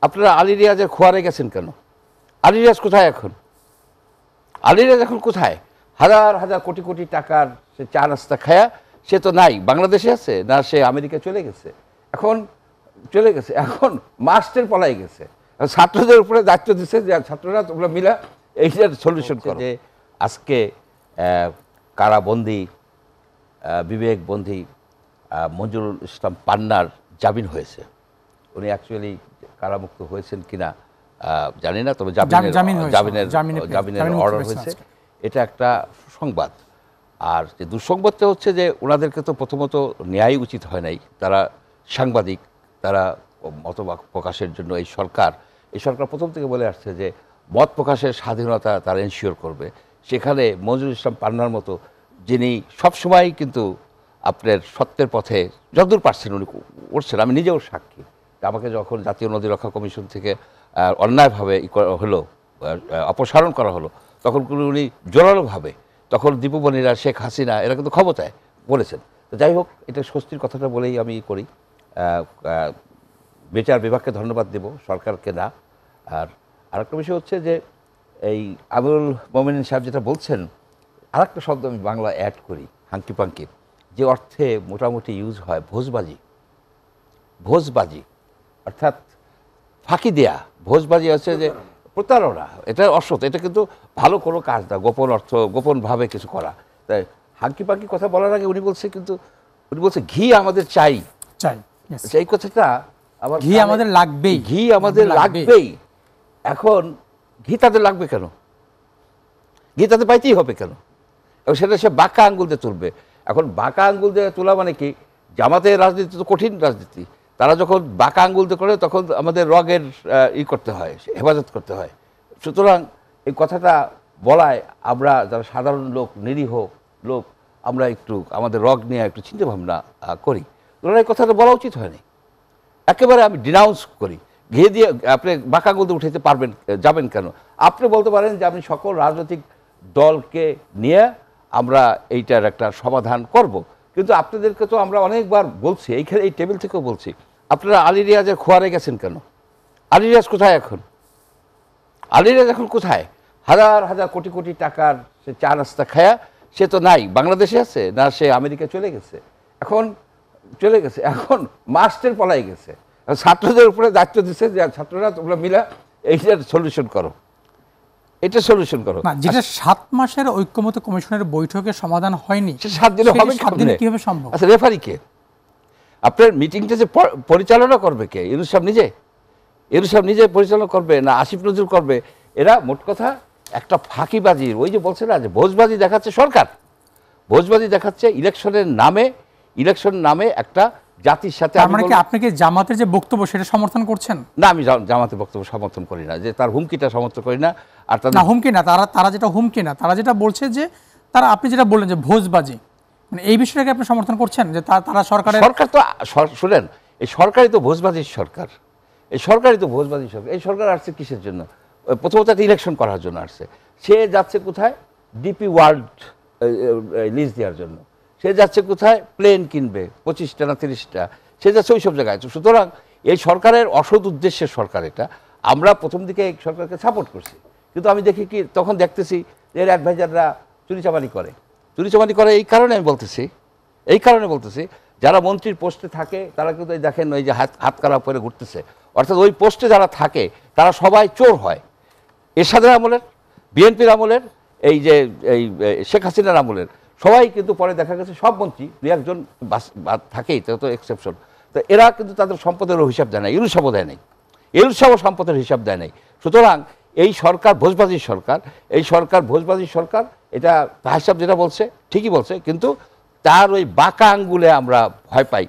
আপনারা আলী রিয়াজের খোয়ারে গেছেন কেন? আলী রিয়াজ কোথায় এখন? আলী রিয়াজ এখন কোথায়? হাজার হাজার কোটি কোটি টাকার সে চা নাস্তা খায়া সে তো নাই, বাংলাদেশে আছে না, সে আমেরিকা চলে গেছে। এখন মাস্টার পলাই গেছে। ছাত্রদের উপরে দায়িত্ব দিচ্ছে যে ছাত্ররা তোমরা মিলা এইটার সলিউশন করো। যে আজকে কারাবন্দী বিবেকবন্দী মঞ্জুরুল ইসলাম পান্নার জামিন হয়েছে। উনি অ্যাকচুয়ালি কারামুক্ত হয়েছেন কিনা জানি না, তবে জামিনের অর্ডার হয়েছে। এটা একটা সুসংবাদ। আর যে দুঃসংবাদটা হচ্ছে যে ওনাদেরকে তো প্রথমত ন্যায় উচিত হয় নাই। তারা সাংবাদিক, তারা মত প্রকাশের জন্য এই সরকার প্রথম থেকে বলে আসছে যে মত প্রকাশের স্বাধীনতা তারা এনশিওর করবে। সেখানে মঞ্জুরুল ইসলাম পান্নার মতো যিনি সবসময় কিন্তু আপনার সত্যের পথে যতদূর পারছেন উনি উঠছেন, আমি নিজেও সাক্ষী। আমাকে যখন জাতীয় নদী রক্ষা কমিশন থেকে অন্যায়ভাবে হলো, অপসারণ করা হলো, তখন উনি জোরালোভাবে, তখন দীপুমণিরা, শেখ হাসিনা এরা কিন্তু ক্ষমতায় বলেছেন। তো যাই হোক, এটা স্বস্তির কথাটা বলেই আমি করি। বিচার বিভাগকে ধন্যবাদ দেব, সরকারকে না। আর আরেকটা বিষয় হচ্ছে যে এই আবুল মোমিন সাহেব যেটা বলছেন, আরেকটা শব্দ আমি বাংলা অ্যাড করি, হাঙ্কি পাঙ্কি, যে অর্থে মোটামুটি ইউজ হয়, ভোজবাজি অর্থাৎ ফাঁকি দেয়া। ভোজবাজি হচ্ছে যে প্রতারণা, এটা অসৎ, এটা কিন্তু ভালো কোনো কাজ না, গোপন অর্থ, গোপনভাবে কিছু করা। তাই হাঙ্কি পাঙ্কি কথা বলার আগে উনি বলছে ঘি আমাদের চাই। এই কথাটা আবার ঘি আমাদের লাগবেই। এখন ঘি তাদের লাগবে কেন? ঘি তাদের পাইতেই হবে কেন? এবং সেটা সে বাঁকা আঙ্গুল দিয়ে তুলবে। এখন বাঁকা আঙ্গুল দিয়ে তোলা মানে কি? জামাতের রাজনীতি তো কঠিন রাজনীতি। তারা যখন বাঁকা আঙ্গুল দিয়ে করে তখন আমাদের রগের করতে হয়, হেফাজত করতে হয়। সুতরাং এই কথাটা বলায় আমরা যারা সাধারণ লোক, নিরীহ লোক, আমরা একটু আমাদের রগ নিয়ে একটু চিন্তা ভাবনা করি। ওনারা এই কথাটা বলা উচিত হয়নি। একেবারে আমি ডিনাউন্স করি। ঘিয়ে দিয়ে আপনি বাঁকা আঙ্গুল দিয়ে উঠাইতে যাবেন কেন? আপনি বলতে পারেন যে আপনি সকল রাজনৈতিক দলকে নিয়ে আমরা এইটার একটা সমাধান করব। কিন্তু আপনাদেরকে তো আমরা অনেকবার বলছি, এইখানে এই টেবিল থেকেও বলছি, আপনারা আলী রিয়াজের খোয়ারে গেছেন কেন? আলী রিয়াজ কোথায় এখন? আলী রিয়াজ এখন কোথায়? হাজার হাজার কোটি কোটি টাকার সে চা নাস্তা খায়া সে তো নাই, বাংলাদেশে আছে না, সে আমেরিকা চলে গেছে। এখন মাস্টার পলাই গেছে। ছাত্রদের উপরে দায়িত্ব দিচ্ছে যে ছাত্ররা তোমরা মিলা এইটার সলিউশন করো। যেটা 7 মাসের ঐক্যমত্য কমিশনের বৈঠকে সমাধান হয়নি, 7 দিনে হবে কিভাবে সম্ভব? আচ্ছা, রেফারি কে? আপনার মিটিংটা যে পরিচালনা করবে কে? ইউনূস সাহেব নিজে পরিচালনা করবে না আসিফ নজরুল করবে? এরা মোট কথা একটা ফাঁকিবাজির, ওই যে বলছে না যে ভোজবাজি দেখাচ্ছে সরকার, ভোজবাজি দেখাচ্ছে ইলেকশন নামে একটা জাতির সাথে। আপনি কি জামাতের যে বক্তব্য সেটা সমর্থন করছেন? না, আমি জামাতের বক্তব্য সমর্থন করি না, যে তার হুমকিটা সমর্থন করি না। আর হুমকি না, তারা যেটা বলছে যে তারা, আপনি যেটা বললেন যে ভোজবাজি, মানে এই বিষয়টাকে আপনি সমর্থন করছেন যে তারা সরকার তো শুনেন, এই সরকারই তো ভোজবাজির সরকার। এই সরকার আসছে কিসের জন্য? প্রথমত একটা ইলেকশন করার জন্য আসছে। সে যাচ্ছে কোথায়? ডিপি ওয়ার্ল্ড লিজ দেওয়ার জন্য। সে যাচ্ছে কোথায়? প্লেন কিনবে 25টা না 30টা, সে যাচ্ছে ওই সব জায়গায়। সুতরাং এই সরকারের অসৎ উদ্দেশ্যের সরকার এটা। আমরা প্রথম দিকে এই সরকারকে সাপোর্ট করছি, কিন্তু আমি দেখি কি তখন দেখতেছি যে এর অ্যাডভাইজাররা চুরিচামারি করে। এই কারণে বলতেছি যারা মন্ত্রীর পোস্টে থাকে তারা কিন্তু দেখেন ওই যে হাত কারা পরে ঘুরতেছে, অর্থাৎ ওই পোস্টে যারা থাকে তারা সবাই চোর হয়। এরশাদের আমলের, বিএনপির আমলের, এই যে শেখ হাসিনার আমলের সবাই কিন্তু পরে দেখা গেছে সব মন্ত্রী 2-1জন থাকেই, তো এক্সেপশন। তো এরা কিন্তু তাদের সম্পদের হিসাব দেয় না, ইউনূস সাহেব সম্পদের হিসাব দেয় নাই। সুতরাং এই সরকার ভোজবাজির সরকার। এটা তাহের সাহেব যেটা বলছে ঠিকই বলছে, কিন্তু তার ওই বাঁকা আঙ্গুলে আমরা ভয় পাই।